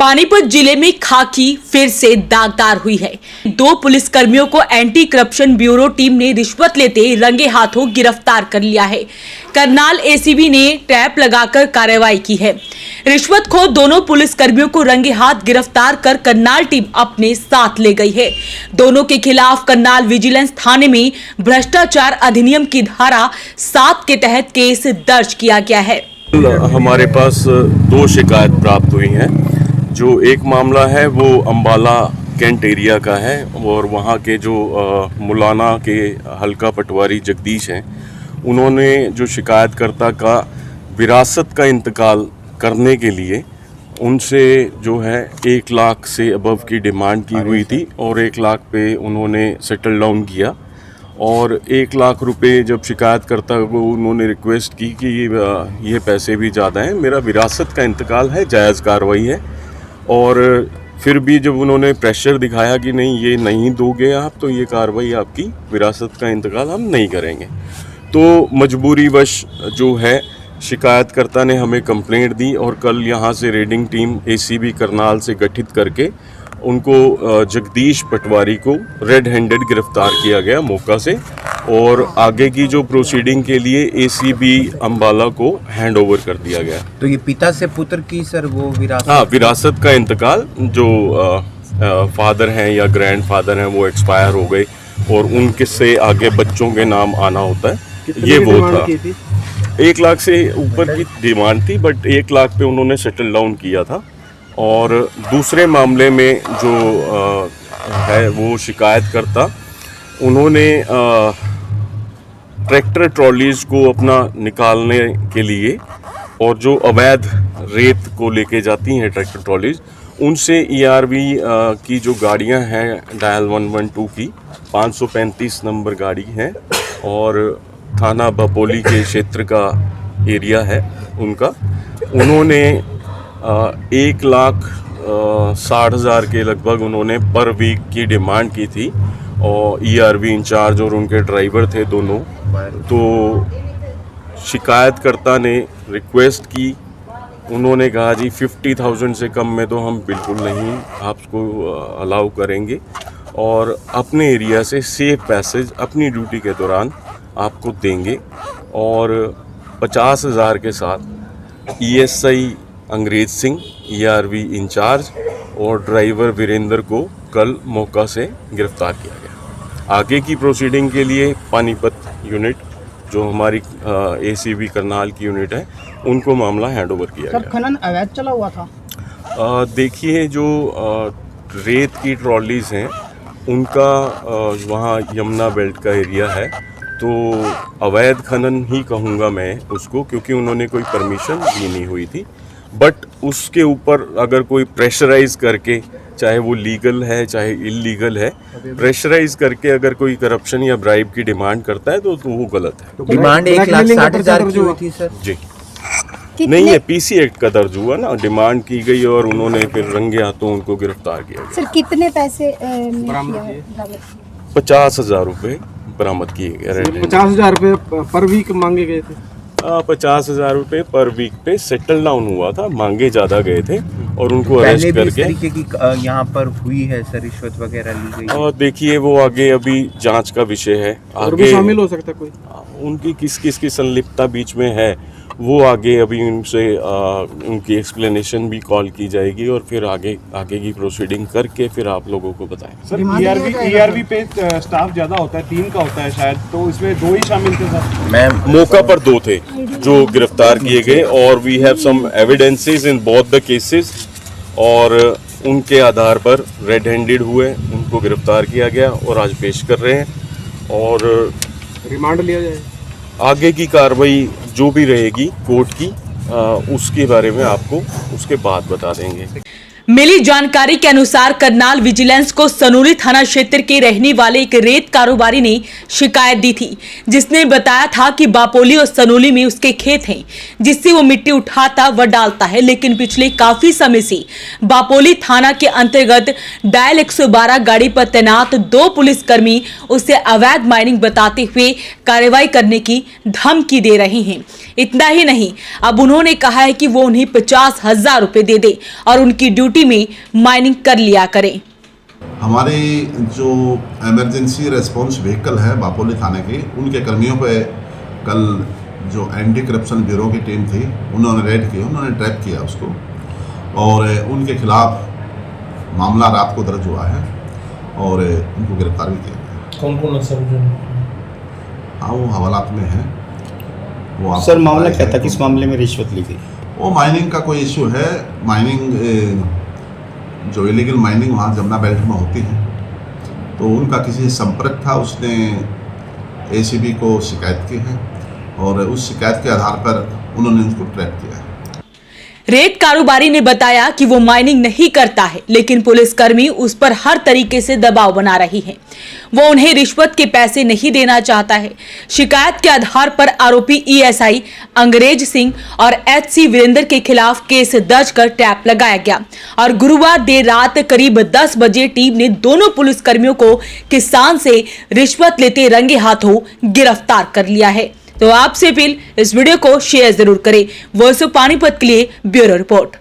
पानीपत जिले में खाकी फिर से दागदार हुई है। 2 पुलिसकर्मियों को एंटी करप्शन ब्यूरो टीम ने रिश्वत लेते रंगे हाथों गिरफ्तार कर लिया है। करनाल एसीबी ने ट्रैप लगाकर कार्रवाई की है। रिश्वतखोर दोनों पुलिसकर्मियों को रंगे हाथ गिरफ्तार कर करनाल टीम अपने साथ ले गई है। दोनों के खिलाफ करनाल विजिलेंस थाने में भ्रष्टाचार अधिनियम की धारा 7 के तहत केस दर्ज किया गया है। हमारे पास 2 शिकायत प्राप्त हुई हैं। जो एक मामला है वो अम्बाला कैंट एरिया का है और वहाँ के जो मुलाना के हल्का पटवारी जगदीश हैं, उन्होंने जो शिकायतकर्ता का विरासत का इंतकाल करने के लिए उनसे जो है 1 लाख से अबव की डिमांड की हुई थी और 1 लाख पे उन्होंने सेटल डाउन किया। और 1 लाख रुपए जब शिकायतकर्ता को उन्होंने रिक्वेस्ट की कि ये पैसे भी ज़्यादा हैं, मेरा विरासत का इंतकाल है, जायज़ कार्रवाई है। और फिर भी जब उन्होंने प्रेशर दिखाया कि नहीं ये नहीं दोगे आप तो ये कार्रवाई आपकी विरासत का इंतकाल हम नहीं करेंगे, तो मजबूरीवश जो है शिकायतकर्ता ने हमें कंप्लेंट दी और कल यहाँ से रेडिंग टीम एसीबी करनाल से गठित करके उनको जगदीश पटवारी को रेड हैंडेड गिरफ्तार किया गया मौका से और आगे की जो प्रोसीडिंग के लिए एसीबी अम्बाला को हैंड ओवर कर दिया गया। तो ये पिता से पुत्र की सर वो विरासत? हाँ, विरासत का इंतकाल जो फादर हैं या ग्रैंड फादर हैं वो एक्सपायर हो गए और उनके से आगे बच्चों के नाम आना होता है, ये वो था। 1 लाख से ऊपर की डिमांड थी बट 1 लाख पे उन्होंने सेटल डाउन किया था। और दूसरे मामले में जो है वो शिकायतकर्ता उन्होंने ट्रैक्टर ट्रॉलीज को अपना निकालने के लिए और जो अवैध रेत को लेके जाती हैं ट्रैक्टर ट्रॉलीज, उनसे ईआरवी की जो गाड़ियां हैं डायल 112 की 535 नंबर गाड़ी है और थाना बपोली के क्षेत्र का एरिया है उनका, उन्होंने 1,60,000 के लगभग उन्होंने पर वीक की डिमांड की थी और ईआरवी इंचार्ज और उनके ड्राइवर थे दोनों। तो शिकायतकर्ता ने रिक्वेस्ट की, उन्होंने कहा जी 50,000 से कम में तो हम बिल्कुल नहीं आपको अलाउ करेंगे और अपने एरिया से सेफ पैसेज अपनी ड्यूटी के दौरान आपको देंगे और 50,000 के साथ ईएसआई अंग्रेज सिंह ईआरवी इंचार्ज और ड्राइवर वीरेंद्र को कल मौका से गिरफ्तार किया गया। आगे की प्रोसीडिंग के लिए पानीपत यूनिट जो हमारी एसीबी करनाल की यूनिट है उनको मामला हैंडओवर किया गया। खनन अवैध चला हुआ था? देखिए जो रेत की ट्रॉलीज हैं उनका वहाँ यमुना बेल्ट का एरिया है, तो अवैध खनन ही कहूँगा मैं उसको, क्योंकि उन्होंने कोई परमिशन दी नहीं हुई थी। बट उसके ऊपर अगर कोई प्रेशराइज करके, चाहे वो लीगल है चाहे इलीगल है, प्रेशराइज करके अगर कोई करप्शन या ब्राइब की डिमांड करता है तो वो गलत है। तो डिमांड 1,60,000 की हुई थी सर जी, नहीं है, पीसी एक्ट का दर्ज हुआ ना, डिमांड की गई और उन्होंने फिर रंगे हाथों उनको गिरफ्तार किया गया। सर कितने पैसे 50,000 रुपये बरामद किए गए। 50,000 रुपये पर वीक मांगे गए थे? 50,000 रुपये पर वीक पे सेटल डाउन हुआ था, मांगे ज़्यादा गए थे और उनको अरेस्ट करके। इस तरीके की यहाँ पर हुई है सर, रिश्वत वगैरह ली गई? और देखिए वो आगे अभी जांच का विषय है, और भी शामिल हो सकता कोई, उनकी किस किस की संलिप्तता बीच में है वो आगे अभी उनसे उनकी एक्सप्लेनेशन भी कॉल की जाएगी और फिर आगे की प्रोसीडिंग करके फिर आप लोगों को बताएंगे। सर ईआरवी पे स्टाफ ज़्यादा होता है, 3 का होता है शायद, तो इसमें 2 ही शामिल थे सर? मैम मौका पर 2 थे जो गिरफ्तार किए गए और we have some evidences in both the cases और उनके आधार पर रेड हैंडेड हुए, उनको गिरफ्तार किया गया और आज पेश कर रहे हैं और रिमांड लिया जाए। आगे की कार्रवाई जो भी रहेगी कोर्ट की उसके बारे में आपको उसके बाद बता देंगे। मिली जानकारी के अनुसार करनाल विजिलेंस को सनोली थाना क्षेत्र के रहने वाले एक रेत कारोबारी ने शिकायत दी थी, जिसने बताया था कि बापोली और सनोली में उसके खेत हैं जिससे वो मिट्टी उठाता व डालता है, लेकिन पिछले काफी समय से बापोली थाना के अंतर्गत डायल 112 गाड़ी पर तैनात 2 पुलिसकर्मी उसे अवैध माइनिंग बताते हुए कार्रवाई करने की धमकी दे रहे हैं। इतना ही नहीं, अब उन्होंने कहा है कि वो उन्हें 50,000 रुपए दे दे और उनकी ड्यूटी ड्यूटी में माइनिंग कर लिया करें। हमारी जो इमरजेंसी रेस्पॉन्स व्हीकल है बापोली थाने की, उनके कर्मियों पे कल जो एंटी करप्शन ब्यूरो की टीम थी उन्होंने रेड किया, उन्होंने ट्रैप किया उसको और उनके खिलाफ मामला रात को दर्ज हुआ है और उनको गिरफ्तार भी किया गया। कौन कौन सर? हाँ, वो हवालात में है। वो आप सर मामला क्या था, किस मामले में रिश्वत ली गई? वो माइनिंग का कोई इशू है। माइनिंग जो इलीगल माइनिंग वहाँ जमुना बेल्ट में होती है, तो उनका किसी से संपर्क था, उसने एसीबी को शिकायत की है और उस शिकायत के आधार पर उन्होंने उसको ट्रैप किया है। रेत कारोबारी ने बताया कि वो माइनिंग नहीं करता है, लेकिन पुलिसकर्मी उस पर हर तरीके से दबाव बना रही हैं। वो उन्हें रिश्वत के पैसे नहीं देना चाहता है। शिकायत के आधार पर आरोपी ईएसआई अंग्रेज सिंह और एचसी वीरेंद्र के खिलाफ केस दर्ज कर ट्रैप लगाया गया और गुरुवार देर रात करीब 10 बजे टीम ने दोनों पुलिसकर्मियों को किसान से रिश्वत लेते रंगे हाथों गिरफ्तार कर लिया है। तो आपसे अपील, इस वीडियो को शेयर जरूर करें। वॉइस ऑफ पानीपत के लिए ब्यूरो रिपोर्ट।